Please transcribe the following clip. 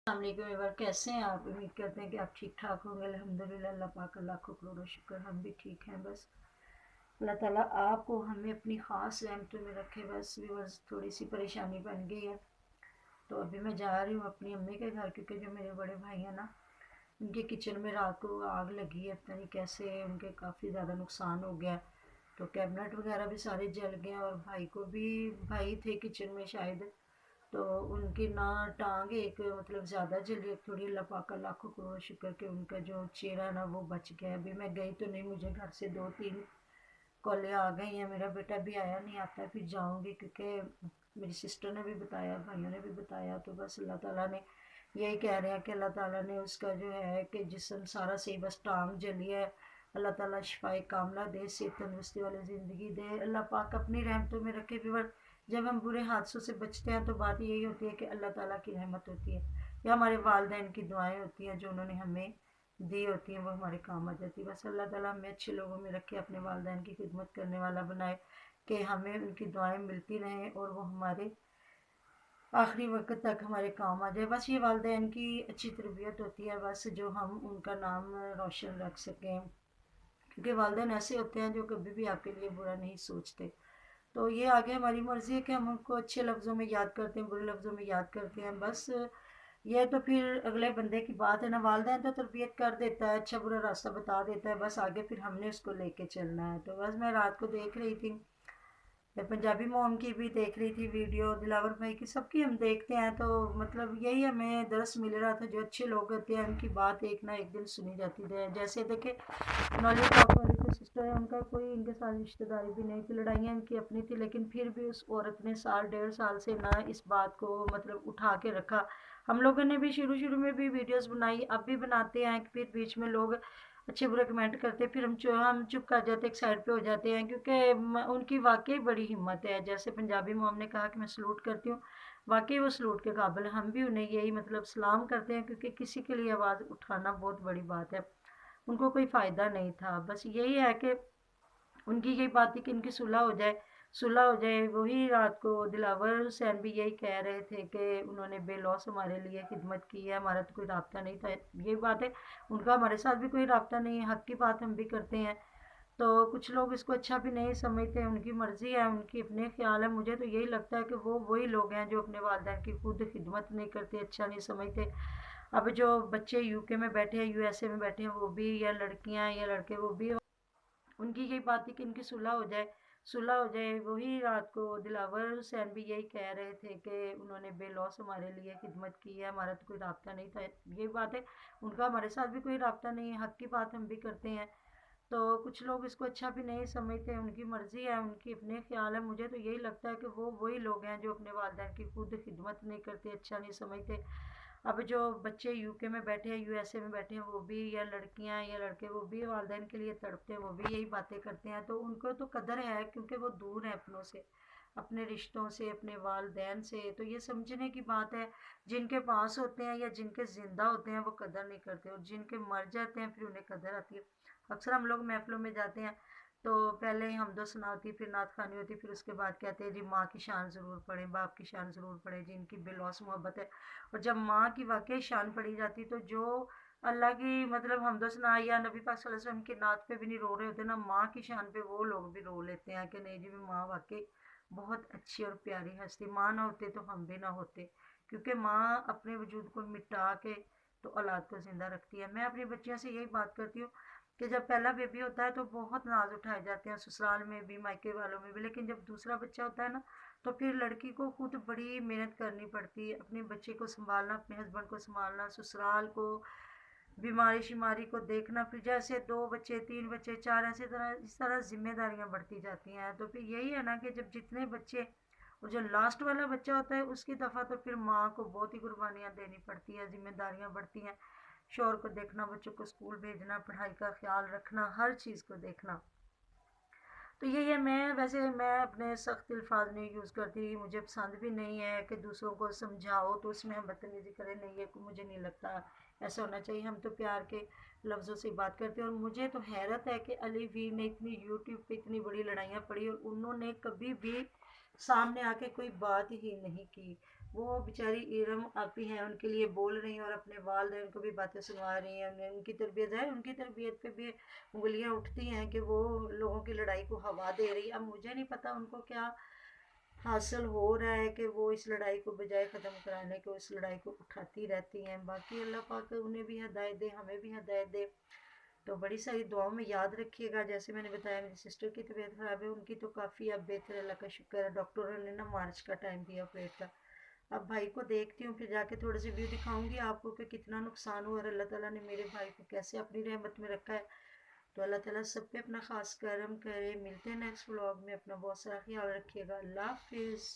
अस्सलाम वालेकुम एवर, कैसे हैं आप? उम्मीद करते हैं कि आप ठीक ठाक होंगे। अल्हम्दुलिल्लाह, अल्लाह पाक का लाखों करोड़ों शुक्र, हम भी ठीक हैं। बस अल्लाह ताला आपको हमें अपनी ख़ास रहमतों में रखे। बस व्यूअर्स, थोड़ी सी परेशानी बन गई है, तो अभी मैं जा रही हूँ अपनी अम्मी के घर, क्योंकि जो मेरे बड़े भाई हैं ना, उनके किचन में रात को आग लगी है। पता नहीं कैसे उनके काफ़ी ज़्यादा नुकसान हो गया, तो कैबिनेट वगैरह भी सारे जल गए। और भाई को भी, भाई थे किचन में शायद, तो उनकी ना टांग एक मतलब ज़्यादा जली, एक थोड़ी। अल्लाह पाक का लाखों करोड़ शुक्र कि उनका जो चेहरा है ना वो बच गया। अभी मैं गई तो नहीं, मुझे घर से 2-3 कॉलें आ गई हैं। मेरा बेटा भी आया नहीं, आता है फिर जाऊंगी, क्योंकि मेरी सिस्टर ने भी बताया, भाइयों ने भी बताया। तो बस अल्लाह ताला ने यही कह रहे हैं कि अल्लाह ताला ने उसका जो है कि जिस्म सारा सही, बस टांग जली है। अल्लाह ताला शिफाए कामला दे, सेहत तंदुरुस्ती वाली ज़िंदगी दे। अल्लाह पाक अपनी रहमतों में रखे। व्यूअर, जब हम बुरे हादसों से बचते हैं तो बात यही होती है कि अल्लाह ताला की रहमत होती है, या हमारे वालिदैन की दुआएं होती हैं जो उन्होंने हमें दी होती हैं, वो हमारे काम आ जाती है। बस अल्लाह ताला हमें अच्छे लोगों में रखे, अपने वालिदैन की खिदमत करने वाला बनाए, कि हमें उनकी दुआएं मिलती रहें और वो हमारे आखिरी वक्त तक हमारे काम आ जाए। बस ये वालिदैन की अच्छी तरबियत होती है, बस जो हम उनका नाम रोशन रख सकें, क्योंकि वालिदैन ऐसे होते हैं जो कभी भी आपके लिए बुरा नहीं सोचते। तो ये आगे हमारी मर्ज़ी है कि हम उनको अच्छे लफ्ज़ों में याद करते हैं, बुरे लफ्ज़ों में याद करते हैं। बस ये तो फिर अगले बंदे की बात है ना। वालिदैन तो तरबियत कर देता है, अच्छा बुरा रास्ता बता देता है, बस आगे फिर हमने उसको लेके चलना है। तो बस मैं रात को देख रही थी, मैं पंजाबी मॉम की भी देख रही थी वीडियो, दिलावर भाई की, सबकी हम देखते हैं। तो मतलब यही हमें दर्स मिल रहा था, जो अच्छे लोग होते हैं उनकी बात एक ना एक दिन सुनी जाती है। जैसे देखे नॉलेज टॉक वाली जो सिस्टर है, उनका कोई इनके साथ रिश्तेदारी भी नहीं थी, लड़ाइयाँ इनकी अपनी थी, लेकिन फिर भी उस औरत ने 1.5 साल से ना इस बात को मतलब उठा के रखा। हम लोगों ने भी शुरू शुरू में भी वीडियोस बनाई, अब भी बनाते हैं, फिर बीच में लोग अच्छे बुरे कमेंट करते, फिर हम चुप कर जाते, एक साइड पे हो जाते हैं, क्योंकि उनकी वाकई बड़ी हिम्मत है। जैसे पंजाबी मॉम ने कहा कि मैं सलूट करती हूँ, वाकई वो सलूट के काबिल। हम भी उन्हें यही मतलब सलाम करते हैं, क्योंकि किसी के लिए आवाज़ उठाना बहुत बड़ी बात है। उनको कोई फ़ायदा नहीं था, बस यही है कि उनकी यही बात थी कि इनकी सुलह हो जाए, सुलह हो जाए। वही रात को दिलावर हुसैन भी यही कह रहे थे कि उन्होंने बेलौस हमारे लिए खिदमत की है, हमारा तो कोई राब्ता नहीं था। यही बात है, उनका हमारे साथ भी कोई राब्ता नहीं है, हक की बात हम भी करते हैं। तो कुछ लोग इसको अच्छा भी नहीं समझते, उनकी मर्ज़ी है, उनकी अपने ख्याल है। मुझे तो यही लगता है कि वो वही लोग हैं जो अपने वालिदैन की खुद खिदमत नहीं करते, अच्छा नहीं समझते। अब जो बच्चे यूके में बैठे हैं, यूएसए में बैठे हैं, वो भी, या लड़कियां या लड़के, वो भी, उनकी यही बात थी कि इनकी सुलह हो जाए, सुलह हो जाए। वही रात को दिलावर हुसैन भी यही कह रहे थे कि उन्होंने बेलौस हमारे लिए खिदमत की है, हमारा तो कोई राब्ता नहीं था। यही बात है, उनका हमारे साथ भी कोई राब्ता नहीं है, हक की बात हम भी करते हैं। तो कुछ लोग इसको अच्छा भी नहीं समझते, उनकी मर्ज़ी है, उनकी अपने ख्याल है। मुझे तो यही लगता है कि वो वही लोग हैं जो अपने वालिदैन की खुद खिदमत नहीं करते, अच्छा नहीं समझते। अब जो बच्चे यूके में बैठे हैं, यूएसए में बैठे हैं, वो भी, या लड़कियां या लड़के, वो भी वालिदैन के लिए तड़पते हैं, वो भी यही बातें करते हैं। तो उनको तो कदर है, क्योंकि वो दूर हैं अपनों से, अपने रिश्तों से, अपने वालिदैन से। तो ये समझने की बात है, जिनके पास होते हैं या जिनके ज़िंदा होते हैं वो कदर नहीं करते, और जिनके मर जाते हैं फिर उन्हें कदर आती है। अक्सर हम लोग महफिलों में जाते हैं, तो पहले हमदो सना होती, फिर नात खानी होती, फिर उसके बाद कहते हैं जी माँ की शान ज़रूर पढ़े, बाप की शान ज़रूर पढ़े, जिनकी बेलौस मोहब्बत है। और जब माँ की वाकई शान पढ़ी जाती, तो जो अल्लाह की मतलब हमदो सना या नबी पाक सल्लल्लाहु अलैहि वसल्लम की नात पे भी नहीं रो रहे होते ना, माँ की शान पे वो लोग भी रो लेते हैं कि नहीं जी, माँ वाकई बहुत अच्छी और प्यारी हस्ती, माँ ना होते तो हम भी ना होते। क्योंकि माँ अपने वजूद को मिटा के तो औलाद को ज़िंदा रखती है। मैं अपनी बच्चियों से यही बात करती हूँ कि जब पहला बेबी होता है तो बहुत नाज उठाए जाते हैं, ससुराल में भी, मायके वालों में भी, लेकिन जब दूसरा बच्चा होता है ना, तो फिर लड़की को खुद बड़ी मेहनत करनी पड़ती है, अपने बच्चे को संभालना, अपने हस्बैंड को संभालना, ससुराल को, बीमारी शिमारी को देखना, फिर जैसे 2 बच्चे, 3 बच्चे, 4, ऐसे तरह इस तरह जिम्मेदारियां बढ़ती जाती हैं। तो फिर यही है ना कि जब जितने बच्चे, और जो लास्ट वाला बच्चा होता है उसकी दफ़ा तो फिर माँ को बहुत ही कुर्बानियाँ देनी पड़ती हैं, जिम्मेदारियाँ बढ़ती हैं, शोहर को देखना, बच्चों को स्कूल भेजना, पढ़ाई का ख्याल रखना, हर चीज़ को देखना। तो यही है। मैं अपने सख्त अल्फाज नहीं यूज़ करती, मुझे पसंद भी नहीं है कि दूसरों को समझाओ तो उसमें हम बदतमीज़ी करें, नहीं, ये मुझे नहीं लगता ऐसा होना चाहिए। हम तो प्यार के लफ्ज़ों से बात करते हैं। और मुझे तो हैरत है कि अली वीर ने इतनी यूट्यूब पे इतनी बड़ी लड़ाइयाँ पड़ी और उन्होंने कभी भी सामने आके कोई बात ही नहीं की। वो बेचारी इरम आपी हैं, उनके लिए बोल रही हैं और अपने वालिदैन को भी बातें सुनवा रही हैं। उनकी तरबियत है, उनकी तरबियत पे भी उंगलियां उठती हैं कि वो लोगों की लड़ाई को हवा दे रही है। अब मुझे नहीं पता उनको क्या हासिल हो रहा है कि वो इस लड़ाई को बजाय ख़त्म कराने के उस लड़ाई को उठाती रहती हैं। बाकी अल्लाह पाक उन्हें भी हिदायत दे, हमें भी हिदायत दे। तो बड़ी सारी दुआओं में याद रखिएगा। जैसे मैंने बताया मेरी सिस्टर की तबीयत ख़राब है, उनकी तो काफ़ी अब बेहतर है, अल्लाह का शुक्र है। डॉक्टरों ने ना मार्च का टाइम दिया ऑपरेट का। अब भाई को देखती हूँ, फिर जाके थोड़ी सी व्यू दिखाऊंगी आपको कि कितना नुकसान हुआ और अल्लाह ताला ने मेरे भाई को कैसे अपनी रहमत में रखा है। तो अल्लाह ताला सब पे अपना खास करम करे। मिलते हैं नेक्स्ट व्लॉग में, अपना बहुत सारा ख्याल रखिएगा। अल्लाह हाफिज़।